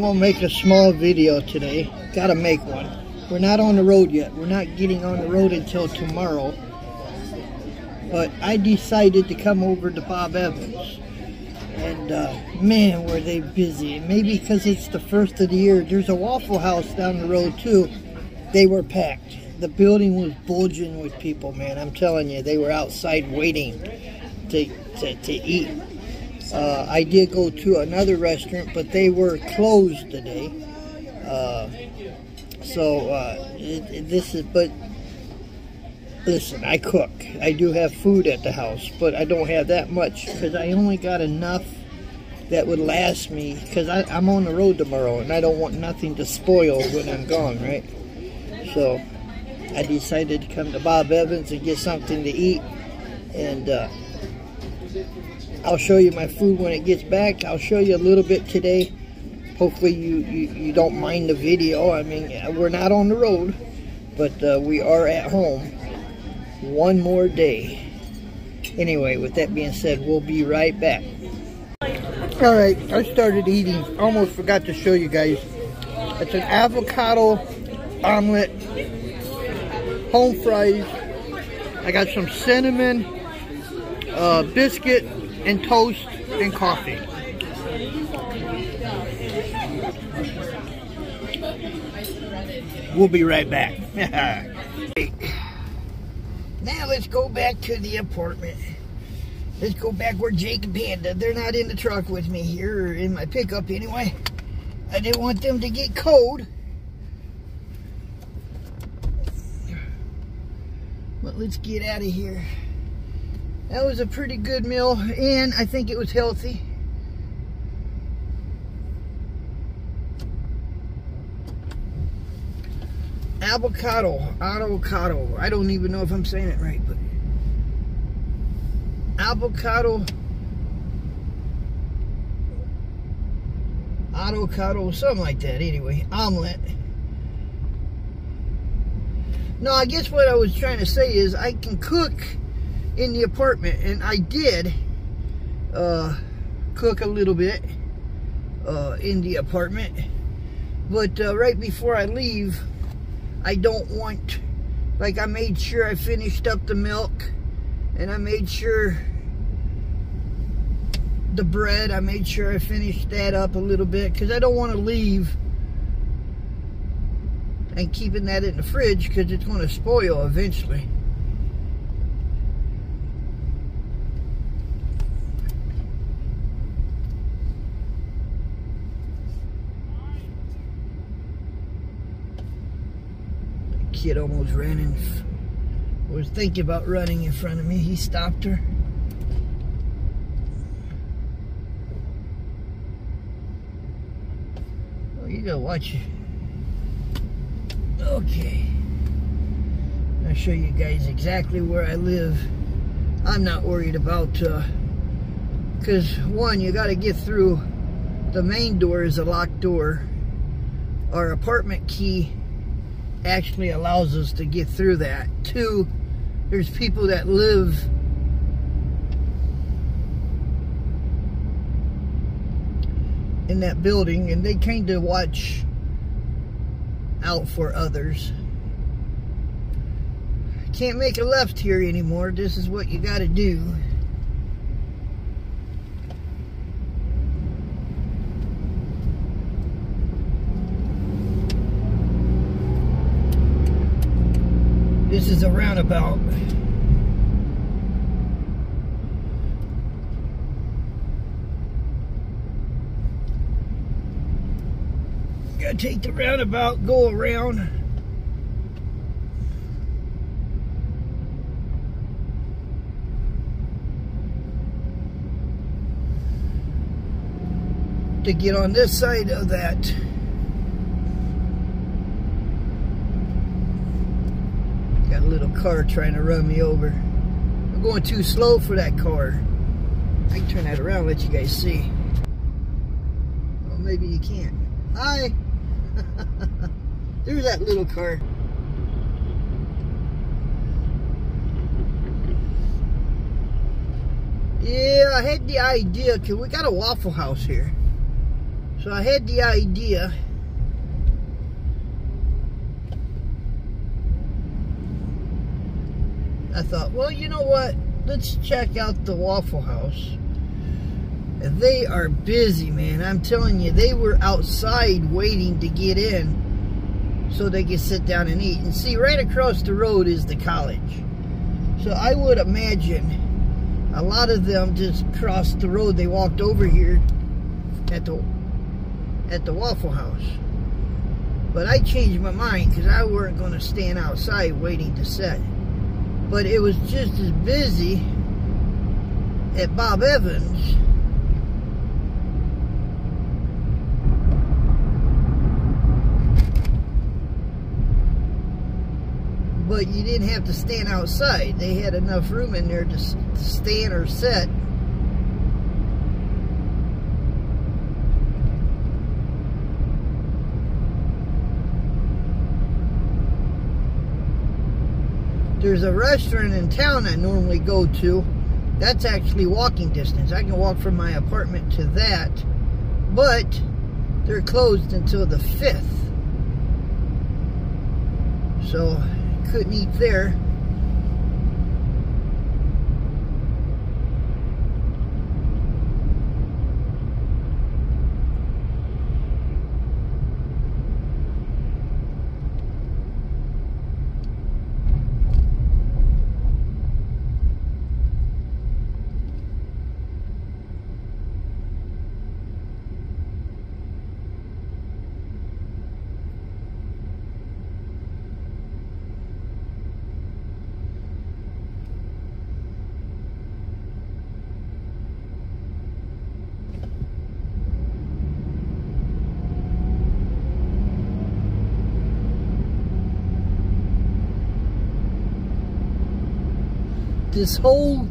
I'm gonna make a small video today. Gotta make one. We're not on the road yet. We're not getting on the road until tomorrow. But I decided to come over to Bob Evans. And man, were they busy. Maybe because it's the first of the year. There's a Waffle House down the road too. They were packed. The building was bulging with people, man. I'm telling you, they were outside waiting to eat. I did go to another restaurant, but they were closed today. But listen, I cook. I do have food at the house, but I don't have that much because I only got enough that would last me because I'm on the road tomorrow and I don't want nothing to spoil when I'm gone, right? So I decided to come to Bob Evans and get something to eat, and I'll show you my food when it gets back. I'll show you a little bit today. Hopefully you don't mind the video. I mean, we're not on the road, but we are at home. One more day. Anyway, with that being said, we'll be right back. Alright, I started eating. Almost forgot to show you guys. It's an avocado omelet, home fries. I got some cinnamon, biscuit, and toast, and coffee. We'll be right back. Now let's go back to the apartment. Let's go back where Jake and Panda, they're not in the truck with me here, or in my pickup anyway. I didn't want them to get cold. But let's get out of here. That was a pretty good meal, and I think it was healthy. Avocado. I don't even know if I'm saying it right, but avocado, something like that. Anyway, omelet. No, I guess what I was trying to say is I can cook in the apartment, and I did cook a little bit in the apartment, but right before I leave, I don't want, like, I made sure I finished up the milk, and I made sure the bread, I made sure I finished that up a little bit, because I don't want to leave and keeping that in the fridge, because it's going to spoil eventually. Kid almost ran in, was thinking about running in front of me. He stopped her. Oh, you gotta watch it. Okay. I'll show you guys exactly where I live. I'm not worried about, because one, you gotta get through. The main door is a locked door. Our apartment key actually allows us to get through that. Two, there's people that live in that building, and they kind of watch out for others. Can't make a left here anymore. This is what you gotta do. This is a roundabout. Gotta take the roundabout, go around. To get on this side of that. Got a little car trying to run me over. I'm going too slow for that car. I can turn that around and let you guys see. Well, maybe you can't. Hi! There's that little car. Yeah, I had the idea, because we got a Waffle House here. So I had the idea I thought, well, you know what? Let's check out the Waffle House. They are busy, man. I'm telling you, they were outside waiting to get in so they could sit down and eat. And see, right across the road is the college. So I would imagine a lot of them just crossed the road. They walked over here at the Waffle House. But I changed my mind because I weren't going to stand outside waiting to set. But it was just as busy at Bob Evans. But you didn't have to stand outside. They had enough room in there to stand or sit. There's a restaurant in town I normally go to. That's actually walking distance. I can walk from my apartment to that. But they're closed until the 5th. So couldn't eat there. This whole,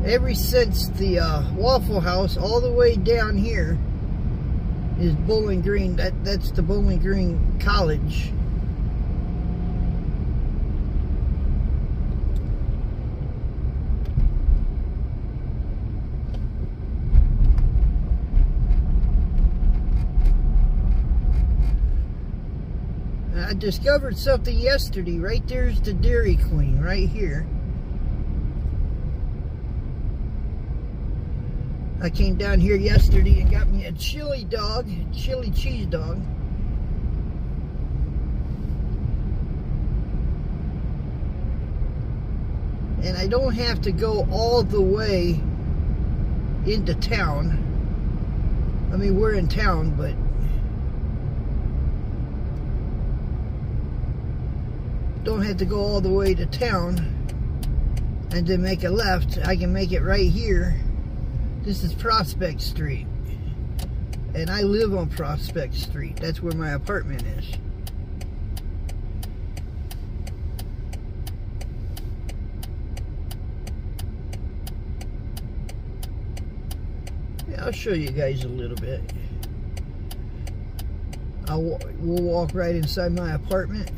ever since the Waffle House all the way down here is Bowling Green. That's the Bowling Green College. I discovered something yesterday. Right there's the Dairy Queen, right here. I came down here yesterday and got me a chili dog, chili cheese dog. And I don't have to go all the way into town. I mean, we're in town, but don't have to go all the way to town and then make a left. I can make it right here. This is Prospect Street, and I live on Prospect Street. That's where my apartment is. Yeah, I'll show you guys a little bit. We'll walk right inside my apartment.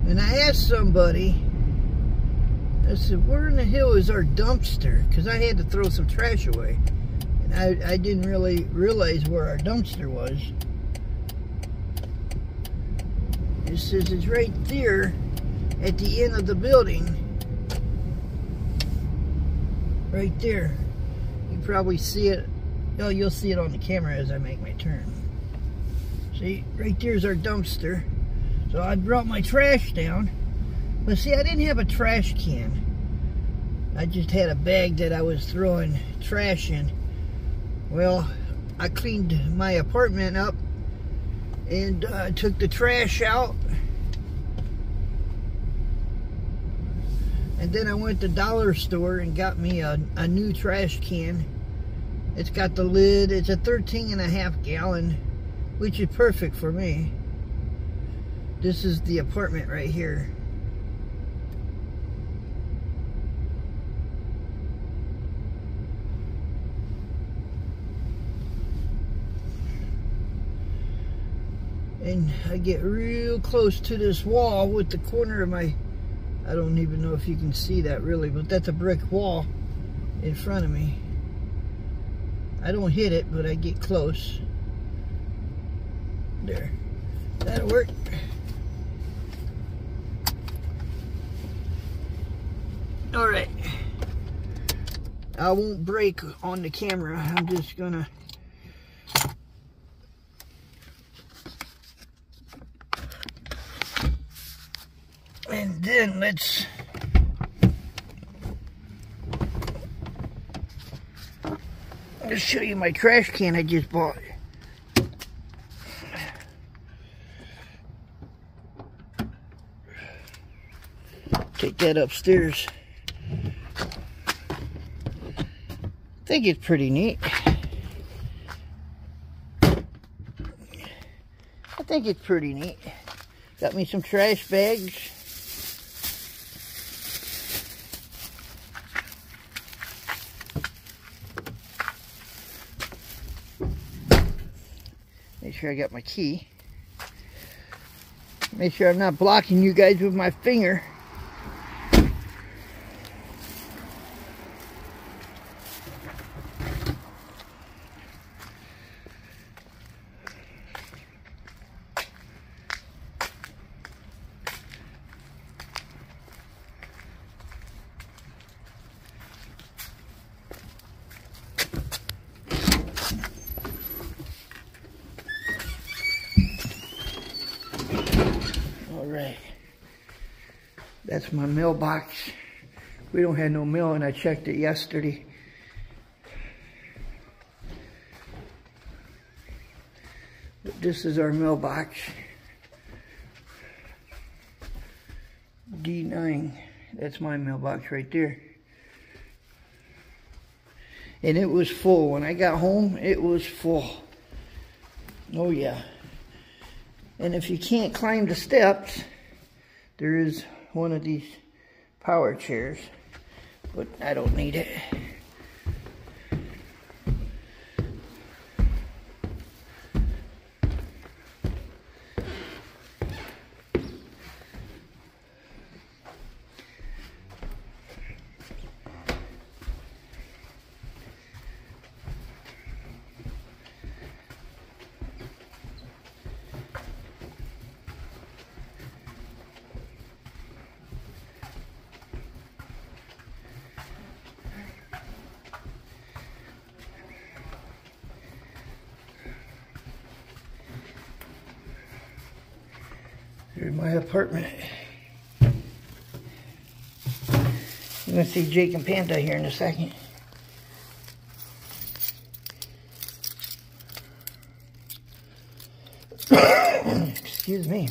And I asked somebody, I said, where in the hell is our dumpster? Because I had to throw some trash away. And I didn't really realize where our dumpster was. It says it's right there at the end of the building. Right there. You probably see it. Oh, you'll see it on the camera as I make my turn. See, right there's our dumpster. So I brought my trash down. But see, I didn't have a trash can. I just had a bag that I was throwing trash in. Well, I cleaned my apartment up and took the trash out. And then I went to the dollar store and got me a new trash can. It's got the lid. It's a 13.5 gallon which is perfect for me. This is the apartment right here. And I get real close to this wall with the corner of my, I don't even know if you can see that really, but that's a brick wall in front of me. I don't hit it, but I get close. There. That'll work. Alright. I won't break on the camera. I'm just gonna and then let's show you my trash can I just bought. Take that upstairs. I think it's pretty neat. I think it's pretty neat. Got me some trash bags. Make sure I got my key. Make sure I'm not blocking you guys with my finger. Alright, that's my mailbox. We don't have no mail and I checked it yesterday. But this is our mailbox. D9, that's my mailbox right there. And it was full. When I got home, it was full. Oh yeah. And if you can't climb the steps, there is one of these power chairs, but I don't need it. Here's my apartment. You're gonna see Jake and Panda here in a second. Excuse me.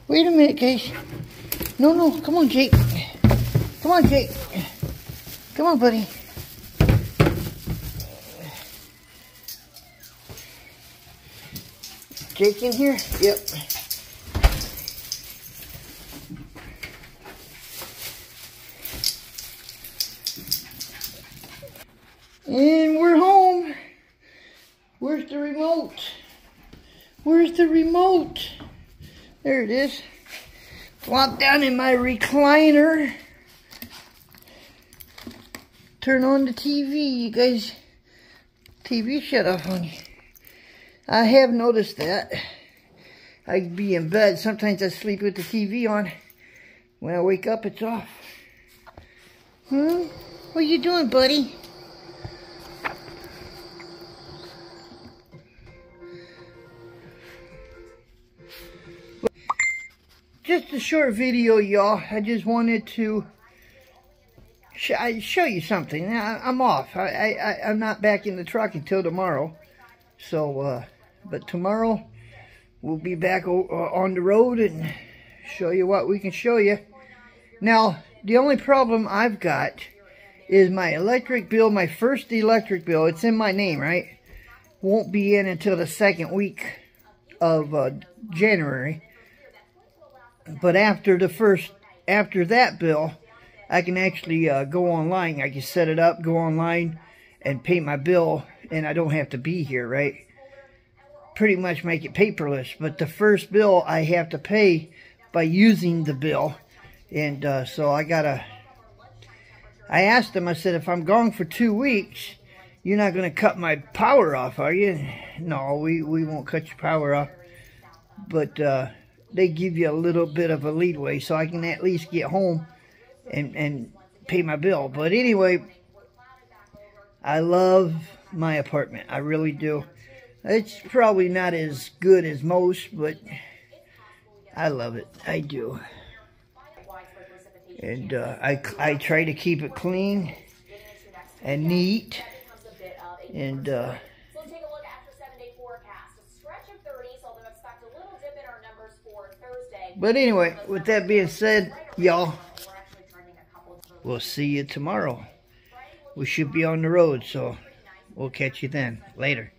Wait a minute, guys. No, come on, Jake. Come on, Jake. Come on, buddy. Jake in here? Yep. And we're home. Where's the remote? Where's the remote? There it is. Flop down in my recliner. Turn on the TV. You guys, TV shut off on you. I have noticed that. I'd be in bed. Sometimes I sleep with the TV on. When I wake up, it's off. What are you doing, buddy? Just a short video, y'all. I just wanted to show you something. I'm off. I'm not back in the truck until tomorrow. So, but tomorrow we'll be back on the road and show you what we can show you. Now, the only problem I've got is my electric bill, my first electric bill. It's in my name, right? Won't be in until the second week of January. But after that bill, I can actually go online. I can set it up, go online, and pay my bill, and I don't have to be here, right? Pretty much make it paperless. But the first bill I have to pay by using the bill, and so I asked them. I said, if I'm gone for 2 weeks, you're not going to cut my power off, are you? No, we won't cut your power off. But they give you a little bit of a leeway so I can at least get home and pay my bill. But anyway, I love my apartment. I really do. It's probably not as good as most, but I love it. I do. And I try to keep it clean and neat. And but anyway, with that being said, y'all, we'll see you tomorrow. We should be on the road, so we'll catch you then. Later.